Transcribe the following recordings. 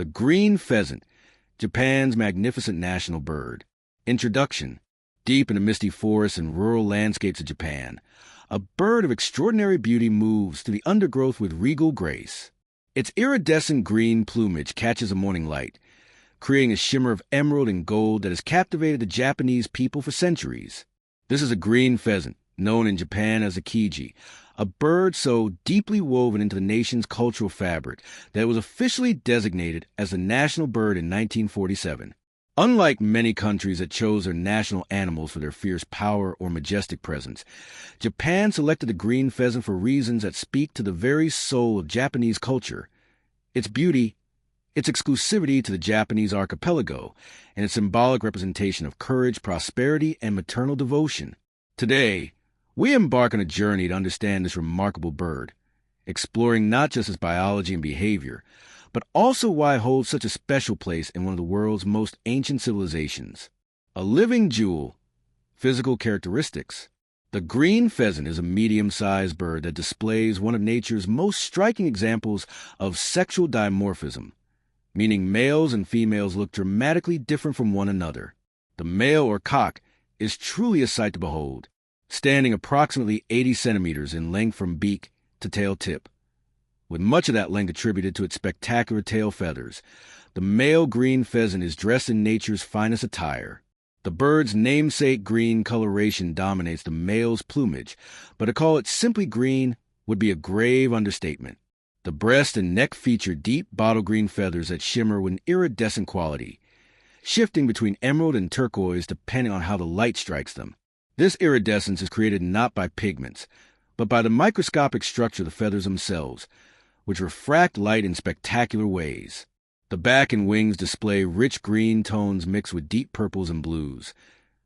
The green pheasant, Japan's magnificent national bird. Introduction. Deep in the misty forests and rural landscapes of Japan, a bird of extraordinary beauty moves through the undergrowth with regal grace. Its iridescent green plumage catches the morning light, creating a shimmer of emerald and gold that has captivated the Japanese people for centuries. This is a green pheasant, known in Japan as a kiji, a bird so deeply woven into the nation's cultural fabric that it was officially designated as the national bird in 1947. Unlike many countries that chose their national animals for their fierce power or majestic presence, Japan selected the green pheasant for reasons that speak to the very soul of Japanese culture: its beauty, its exclusivity to the Japanese archipelago, and its symbolic representation of courage, prosperity, and maternal devotion. Today, we embark on a journey to understand this remarkable bird, exploring not just its biology and behavior, but also why it holds such a special place in one of the world's most ancient civilizations. A living jewel. Physical characteristics. The green pheasant is a medium-sized bird that displays one of nature's most striking examples of sexual dimorphism, meaning males and females look dramatically different from one another. The male, or cock, is truly a sight to behold, standing approximately 80 centimeters in length from beak to tail tip, with much of that length attributed to its spectacular tail feathers. The male green pheasant is dressed in nature's finest attire. The bird's namesake green coloration dominates the male's plumage, but to call it simply green would be a grave understatement. The breast and neck feature deep bottle green feathers that shimmer with an iridescent quality, shifting between emerald and turquoise depending on how the light strikes them. This iridescence is created not by pigments, but by the microscopic structure of the feathers themselves, which refract light in spectacular ways. The back and wings display rich green tones mixed with deep purples and blues,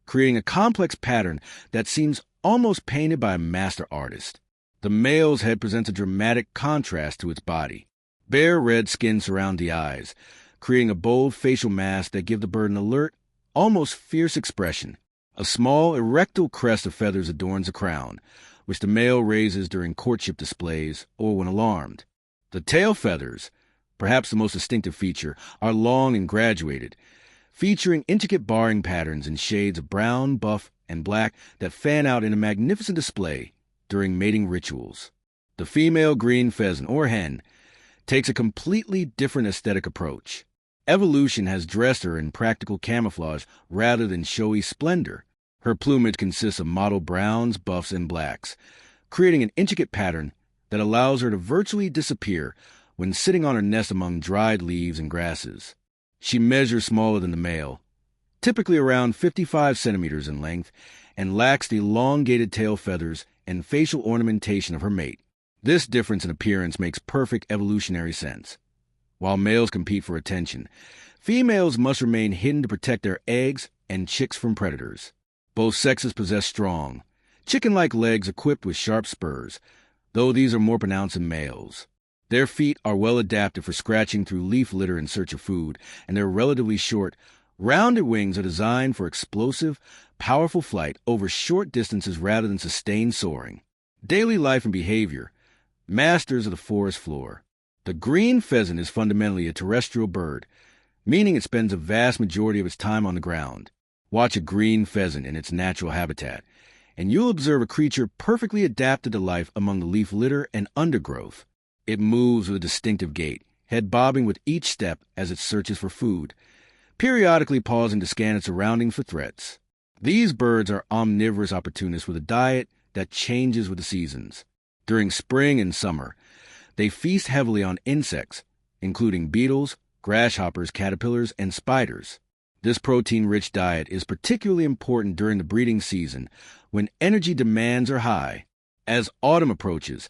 creating a complex pattern that seems almost painted by a master artist. The male's head presents a dramatic contrast to its body. Bare red skin surrounds the eyes, creating a bold facial mask that give the bird an alert, almost fierce expression. A small, erectile crest of feathers adorns the crown, which the male raises during courtship displays or when alarmed. The tail feathers, perhaps the most distinctive feature, are long and graduated, featuring intricate barring patterns in shades of brown, buff, and black that fan out in a magnificent display during mating rituals. The female green pheasant, or hen, takes a completely different aesthetic approach. Evolution has dressed her in practical camouflage rather than showy splendor. Her plumage consists of mottled browns, buffs, and blacks, creating an intricate pattern that allows her to virtually disappear when sitting on her nest among dried leaves and grasses. She measures smaller than the male, typically around 55 centimeters in length, and lacks the elongated tail feathers and facial ornamentation of her mate. This difference in appearance makes perfect evolutionary sense. While males compete for attention, females must remain hidden to protect their eggs and chicks from predators. Both sexes possess strong, chicken-like legs equipped with sharp spurs, though these are more pronounced in males. Their feet are well adapted for scratching through leaf litter in search of food, and their relatively short, rounded wings are designed for explosive, powerful flight over short distances rather than sustained soaring. Daily life and behavior. Masters of the forest floor. The green pheasant is fundamentally a terrestrial bird, meaning it spends a vast majority of its time on the ground. Watch a green pheasant in its natural habitat, and you'll observe a creature perfectly adapted to life among the leaf litter and undergrowth. It moves with a distinctive gait, head bobbing with each step as it searches for food, periodically pausing to scan its surroundings for threats. These birds are omnivorous opportunists with a diet that changes with the seasons. During spring and summer, they feast heavily on insects, including beetles, grasshoppers, caterpillars, and spiders. This protein-rich diet is particularly important during the breeding season, when energy demands are high. As autumn approaches,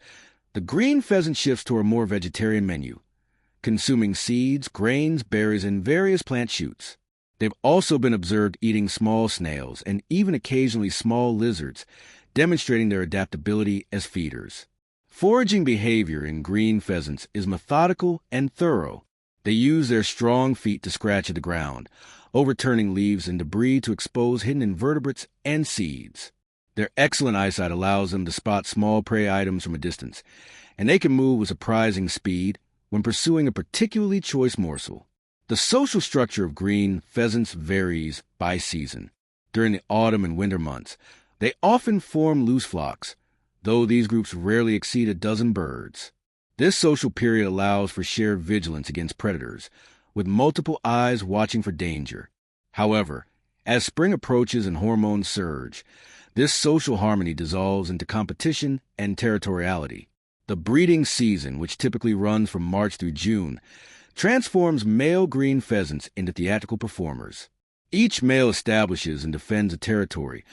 the green pheasant shifts to a more vegetarian menu, consuming seeds, grains, berries, and various plant shoots. They've also been observed eating small snails and even occasionally small lizards, demonstrating their adaptability as feeders. Foraging behavior in green pheasants is methodical and thorough. They use their strong feet to scratch at the ground, overturning leaves and debris to expose hidden invertebrates and seeds. Their excellent eyesight allows them to spot small prey items from a distance, and they can move with surprising speed when pursuing a particularly choice morsel. The social structure of green pheasants varies by season. During the autumn and winter months, they often form loose flocks, though these groups rarely exceed a dozen birds. This social period allows for shared vigilance against predators, with multiple eyes watching for danger. However, as spring approaches and hormones surge, this social harmony dissolves into competition and territoriality. The breeding season, which typically runs from March through June, transforms male green pheasants into theatrical performers. Each male establishes and defends a territory,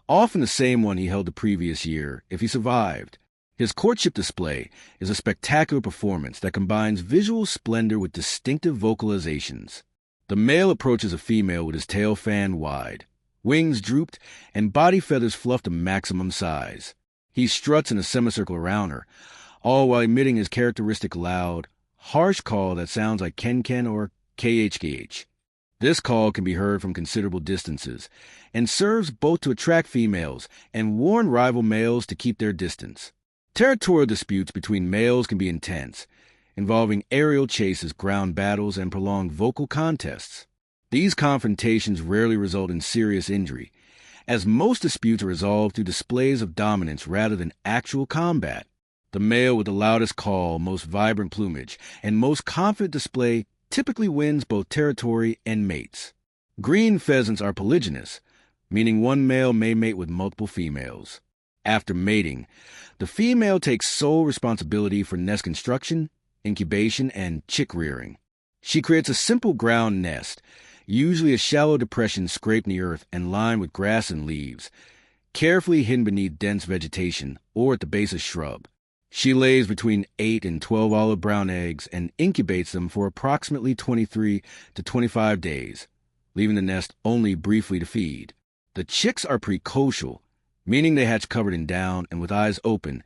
often the same one he held the previous year, if he survived. His courtship display is a spectacular performance that combines visual splendor with distinctive vocalizations. The male approaches a female with his tail fanned wide, wings drooped, and body feathers fluffed to maximum size. He struts in a semicircle around her, all while emitting his characteristic loud, harsh call that sounds like ken-ken or khkh. This call can be heard from considerable distances and serves both to attract females and warn rival males to keep their distance. Territorial disputes between males can be intense, involving aerial chases, ground battles, and prolonged vocal contests. These confrontations rarely result in serious injury, as most disputes are resolved through displays of dominance rather than actual combat. The male with the loudest call, most vibrant plumage, and most confident display typically wins both territory and mates. Green pheasants are polygynous, meaning one male may mate with multiple females. After mating, the female takes sole responsibility for nest construction, incubation, and chick rearing. She creates a simple ground nest, usually a shallow depression scraped in the earth and lined with grass and leaves, carefully hidden beneath dense vegetation or at the base of shrub. She lays between 8 and 12 olive brown eggs and incubates them for approximately 23 to 25 days, leaving the nest only briefly to feed. The chicks are precocial, meaning they hatch covered in down and with eyes open,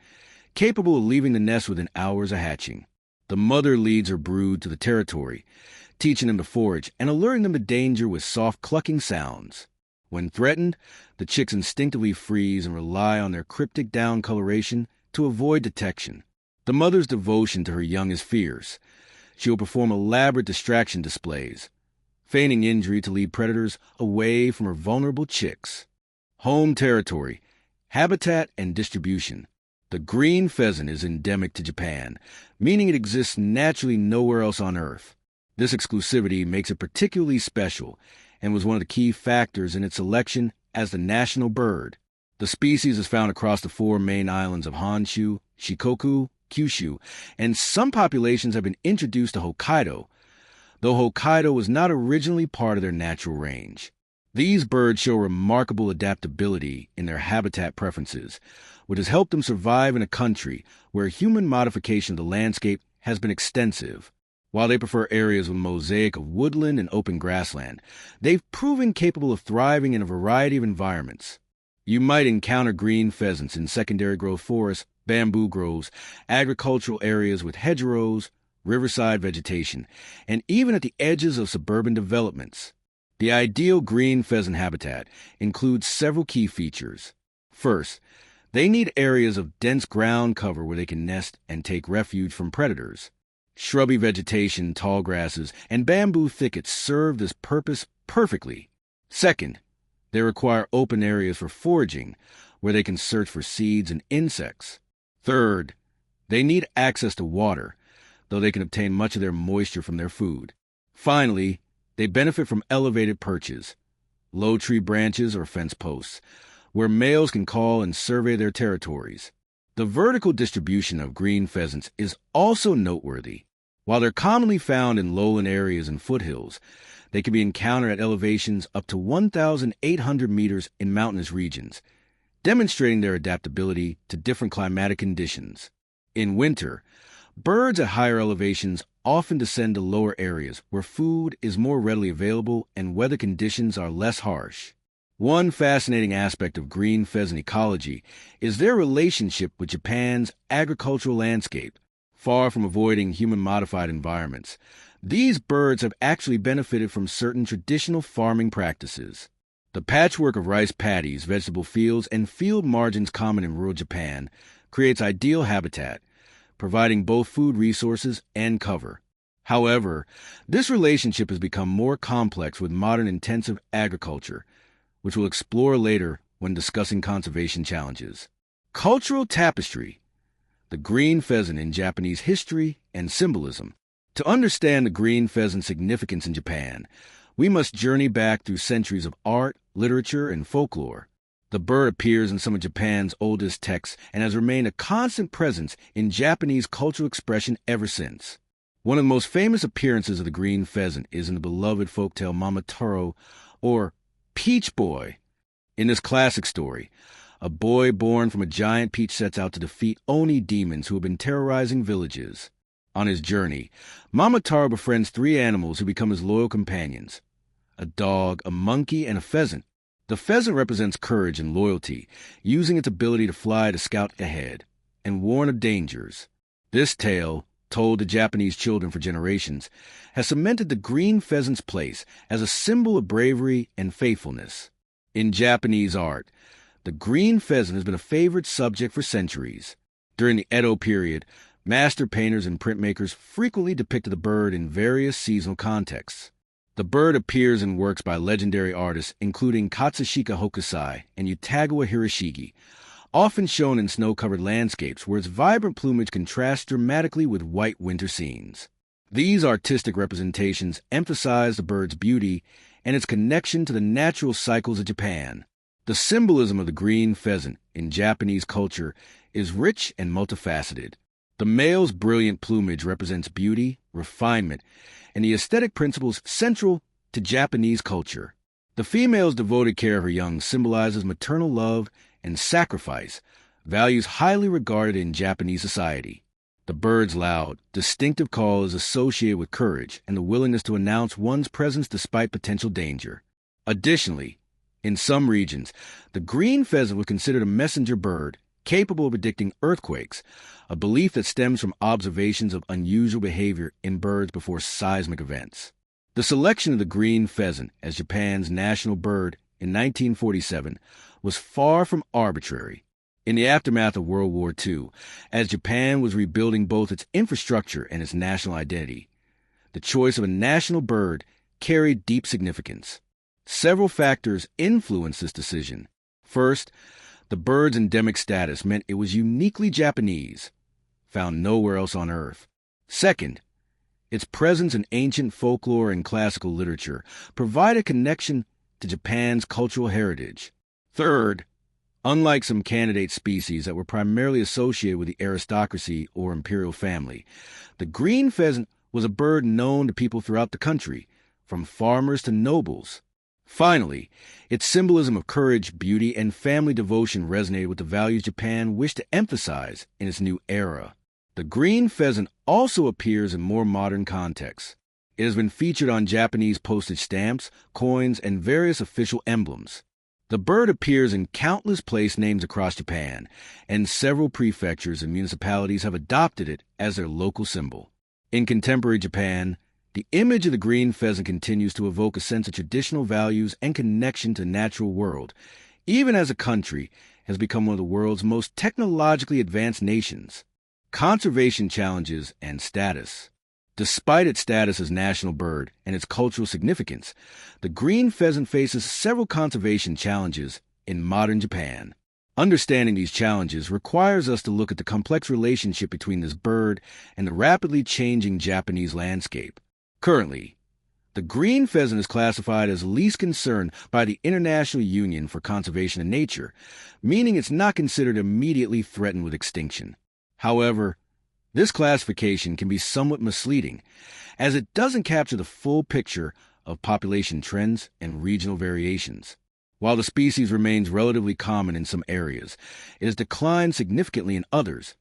capable of leaving the nest within hours of hatching. The mother leads her brood to the territory, teaching them to forage and alerting them to danger with soft clucking sounds. When threatened, the chicks instinctively freeze and rely on their cryptic down coloration to avoid detection. The mother's devotion to her young is fierce. She will perform elaborate distraction displays, feigning injury to lead predators away from her vulnerable chicks. Home territory, habitat, and distribution. The green pheasant is endemic to Japan, meaning it exists naturally nowhere else on Earth. This exclusivity makes it particularly special and was one of the key factors in its selection as the national bird. The species is found across the 4 main islands of Honshu, Shikoku, Kyushu, and some populations have been introduced to Hokkaido, though Hokkaido was not originally part of their natural range. These birds show remarkable adaptability in their habitat preferences, which has helped them survive in a country where human modification of the landscape has been extensive. While they prefer areas with a mosaic of woodland and open grassland, they've proven capable of thriving in a variety of environments. You might encounter green pheasants in secondary growth forests, bamboo groves, agricultural areas with hedgerows, riverside vegetation, and even at the edges of suburban developments. The ideal green pheasant habitat includes several key features. First, they need areas of dense ground cover where they can nest and take refuge from predators. Shrubby vegetation, tall grasses, and bamboo thickets serve this purpose perfectly. Second, they require open areas for foraging, where they can search for seeds and insects. Third, they need access to water, though they can obtain much of their moisture from their food. Finally, they benefit from elevated perches, low tree branches or fence posts, where males can call and survey their territories. The vertical distribution of green pheasants is also noteworthy. While they're commonly found in lowland areas and foothills, they can be encountered at elevations up to 1,800 meters in mountainous regions, demonstrating their adaptability to different climatic conditions. In winter, birds at higher elevations often descend to lower areas where food is more readily available and weather conditions are less harsh. One fascinating aspect of green pheasant ecology is their relationship with Japan's agricultural landscape. Far from avoiding human-modified environments, these birds have actually benefited from certain traditional farming practices. The patchwork of rice paddies, vegetable fields, and field margins common in rural Japan creates ideal habitat, providing both food resources and cover. However, this relationship has become more complex with modern intensive agriculture, which we'll explore later when discussing conservation challenges. Cultural tapestry, the green pheasant in Japanese history and symbolism. To understand the green pheasant's significance in Japan, we must journey back through centuries of art, literature, and folklore. The bird appears in some of Japan's oldest texts and has remained a constant presence in Japanese cultural expression ever since. One of the most famous appearances of the green pheasant is in the beloved folktale Momotaro, or Peach Boy. In this classic story, a boy born from a giant peach sets out to defeat Oni demons who have been terrorizing villages. On his journey, Momotaro befriends 3 animals who become his loyal companions: a dog, a monkey, and a pheasant. The pheasant represents courage and loyalty, using its ability to fly to scout ahead and warn of dangers. This tale, told to Japanese children for generations, has cemented the green pheasant's place as a symbol of bravery and faithfulness. In Japanese art, the green pheasant has been a favorite subject for centuries. During the Edo period, master painters and printmakers frequently depicted the bird in various seasonal contexts. The bird appears in works by legendary artists including Katsushika Hokusai and Utagawa Hiroshige, often shown in snow-covered landscapes where its vibrant plumage contrasts dramatically with white winter scenes. These artistic representations emphasize the bird's beauty and its connection to the natural cycles of Japan. The symbolism of the green pheasant in Japanese culture is rich and multifaceted. The male's brilliant plumage represents beauty, refinement, and the aesthetic principles central to Japanese culture. The female's devoted care of her young symbolizes maternal love and sacrifice, values highly regarded in Japanese society. The bird's loud, distinctive call is associated with courage and the willingness to announce one's presence despite potential danger. Additionally, in some regions, the green pheasant was considered a messenger bird capable of predicting earthquakes, a belief that stems from observations of unusual behavior in birds before seismic events. The selection of the green pheasant as Japan's national bird in 1947 was far from arbitrary. In the aftermath of World War II, as Japan was rebuilding both its infrastructure and its national identity, the choice of a national bird carried deep significance. Several factors influenced this decision. First, the bird's endemic status meant it was uniquely Japanese, found nowhere else on Earth. Second, its presence in ancient folklore and classical literature provided a connection to Japan's cultural heritage. Third, unlike some candidate species that were primarily associated with the aristocracy or imperial family, the green pheasant was a bird known to people throughout the country, from farmers to nobles. Finally, its symbolism of courage, beauty, and family devotion resonated with the values Japan wished to emphasize in its new era. The green pheasant also appears in more modern contexts. It has been featured on Japanese postage stamps, coins, and various official emblems. The bird appears in countless place names across Japan, and several prefectures and municipalities have adopted it as their local symbol. In contemporary Japan, the image of the green pheasant continues to evoke a sense of traditional values and connection to the natural world, even as the country has become one of the world's most technologically advanced nations. Conservation challenges and status. Despite its status as national bird and its cultural significance, the green pheasant faces several conservation challenges in modern Japan. Understanding these challenges requires us to look at the complex relationship between this bird and the rapidly changing Japanese landscape. Currently, the green pheasant is classified as least concern by the International Union for Conservation of Nature, meaning it's not considered immediately threatened with extinction. However, this classification can be somewhat misleading, as it doesn't capture the full picture of population trends and regional variations. While the species remains relatively common in some areas, it has declined significantly in others,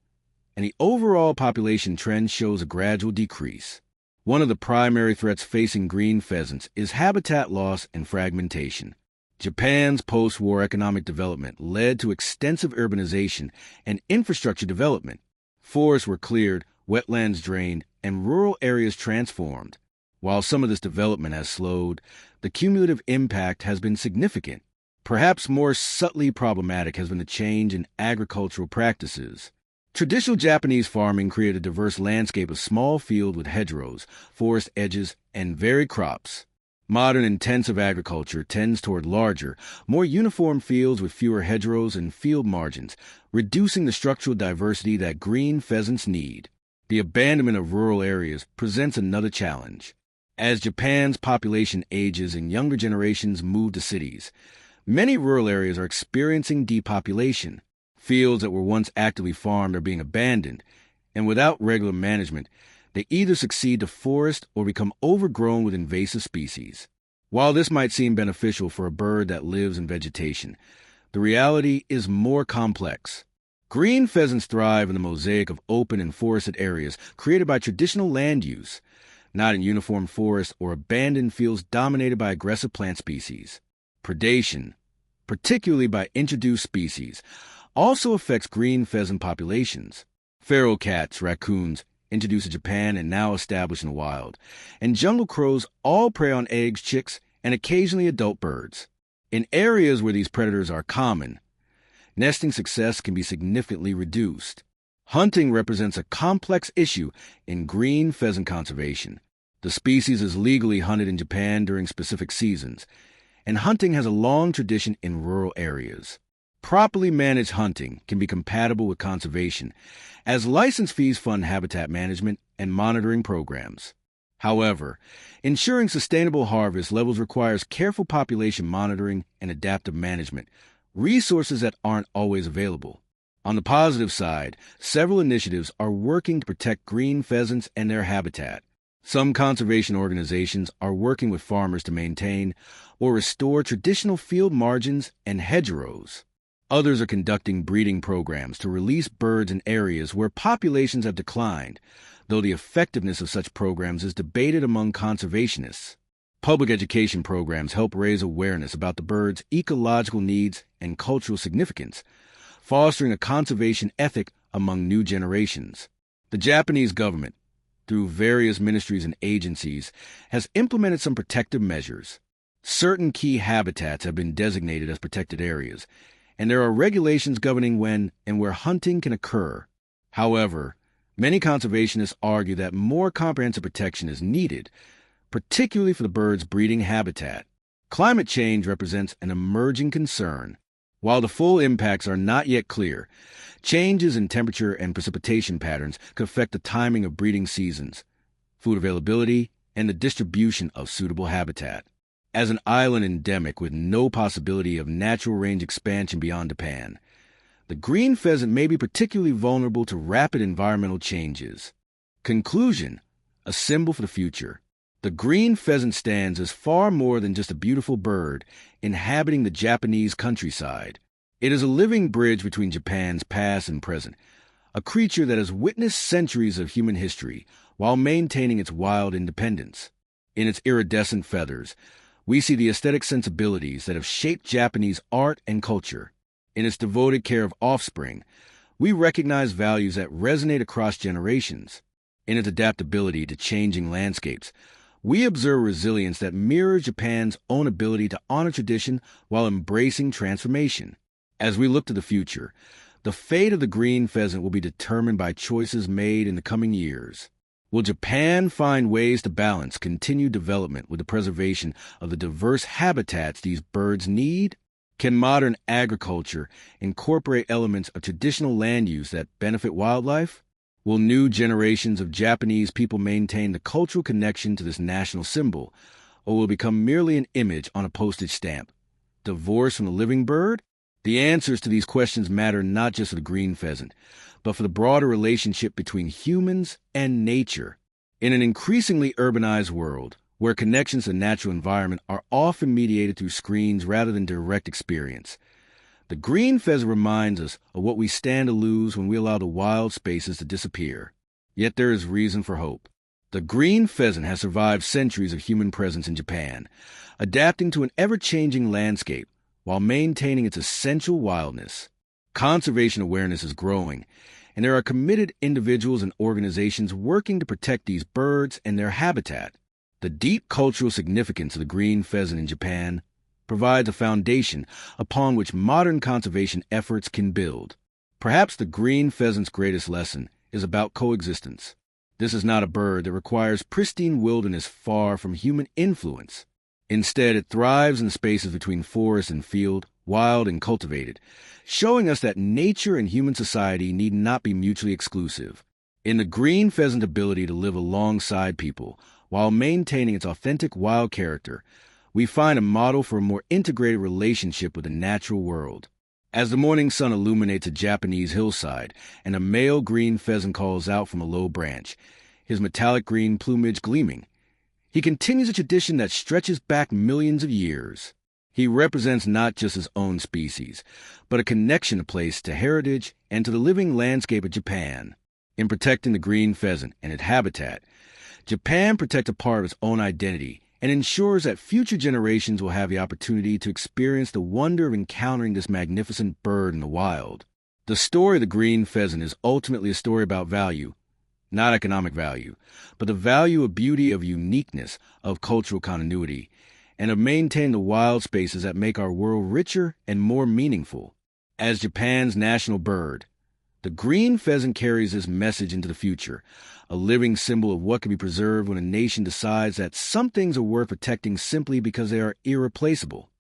and the overall population trend shows a gradual decrease. One of the primary threats facing green pheasants is habitat loss and fragmentation. Japan's post-war economic development led to extensive urbanization and infrastructure development. Forests were cleared, wetlands drained, and rural areas transformed. While some of this development has slowed, the cumulative impact has been significant. Perhaps more subtly problematic has been the change in agricultural practices. Traditional Japanese farming created a diverse landscape of small fields with hedgerows, forest edges, and varied crops. Modern intensive agriculture tends toward larger, more uniform fields with fewer hedgerows and field margins, reducing the structural diversity that green pheasants need. The abandonment of rural areas presents another challenge. As Japan's population ages and younger generations move to cities, many rural areas are experiencing depopulation. Fields that were once actively farmed are being abandoned, and without regular management, they either succeed to forest or become overgrown with invasive species. While this might seem beneficial for a bird that lives in vegetation, the reality is more complex. Green pheasants thrive in the mosaic of open and forested areas created by traditional land use, not in uniform forests or abandoned fields dominated by aggressive plant species. Predation, particularly by introduced species, also affects green pheasant populations. Feral cats, raccoons, introduced to Japan and now established in the wild, and jungle crows all prey on eggs, chicks, and occasionally adult birds. In areas where these predators are common, nesting success can be significantly reduced. Hunting represents a complex issue in green pheasant conservation. The species is legally hunted in Japan during specific seasons, and hunting has a long tradition in rural areas. Properly managed hunting can be compatible with conservation, as license fees fund habitat management and monitoring programs. However, ensuring sustainable harvest levels requires careful population monitoring and adaptive management, resources that aren't always available. On the positive side, several initiatives are working to protect green pheasants and their habitat. Some conservation organizations are working with farmers to maintain or restore traditional field margins and hedgerows. Others are conducting breeding programs to release birds in areas where populations have declined, though the effectiveness of such programs is debated among conservationists. Public education programs help raise awareness about the bird's ecological needs and cultural significance, fostering a conservation ethic among new generations. The Japanese government, through various ministries and agencies, has implemented some protective measures. Certain key habitats have been designated as protected areas, and there are regulations governing when and where hunting can occur. However, many conservationists argue that more comprehensive protection is needed, particularly for the bird's breeding habitat. Climate change represents an emerging concern. While the full impacts are not yet clear, changes in temperature and precipitation patterns could affect the timing of breeding seasons, food availability, and the distribution of suitable habitat. As an island endemic with no possibility of natural range expansion beyond Japan, the green pheasant may be particularly vulnerable to rapid environmental changes. Conclusion: a symbol for the future. The green pheasant stands as far more than just a beautiful bird inhabiting the Japanese countryside. It is a living bridge between Japan's past and present, a creature that has witnessed centuries of human history while maintaining its wild independence. In its iridescent feathers, we see the aesthetic sensibilities that have shaped Japanese art and culture. In its devoted care of offspring, we recognize values that resonate across generations. In its adaptability to changing landscapes, we observe resilience that mirrors Japan's own ability to honor tradition while embracing transformation. As we look to the future, the fate of the green pheasant will be determined by choices made in the coming years. Will Japan find ways to balance continued development with the preservation of the diverse habitats these birds need? Can modern agriculture incorporate elements of traditional land use that benefit wildlife? Will new generations of Japanese people maintain the cultural connection to this national symbol, or will it become merely an image on a postage stamp? Divorced from the living bird? The answers to these questions matter not just for the green pheasant, but for the broader relationship between humans and nature. In an increasingly urbanized world, where connections to the natural environment are often mediated through screens rather than direct experience, the green pheasant reminds us of what we stand to lose when we allow the wild spaces to disappear. Yet there is reason for hope. The green pheasant has survived centuries of human presence in Japan, adapting to an ever-changing landscape while maintaining its essential wildness. Conservation awareness is growing, and there are committed individuals and organizations working to protect these birds and their habitat. The deep cultural significance of the green pheasant in Japan provides a foundation upon which modern conservation efforts can build. Perhaps the green pheasant's greatest lesson is about coexistence. This is not a bird that requires pristine wilderness far from human influence. Instead, it thrives in the spaces between forest and field, wild and cultivated, showing us that nature and human society need not be mutually exclusive. In the green pheasant's ability to live alongside people while maintaining its authentic wild character, we find a model for a more integrated relationship with the natural world. As the morning sun illuminates a Japanese hillside and a male green pheasant calls out from a low branch, his metallic green plumage gleaming, he continues a tradition that stretches back millions of years. He represents not just his own species, but a connection to place, to heritage, and to the living landscape of Japan. In protecting the green pheasant and its habitat, Japan protects a part of its own identity and ensures that future generations will have the opportunity to experience the wonder of encountering this magnificent bird in the wild. The story of the green pheasant is ultimately a story about value, not economic value, but the value of beauty, of uniqueness, of cultural continuity, and of maintaining the wild spaces that make our world richer and more meaningful. As Japan's national bird, the green pheasant carries this message into the future, a living symbol of what can be preserved when a nation decides that some things are worth protecting simply because they are irreplaceable.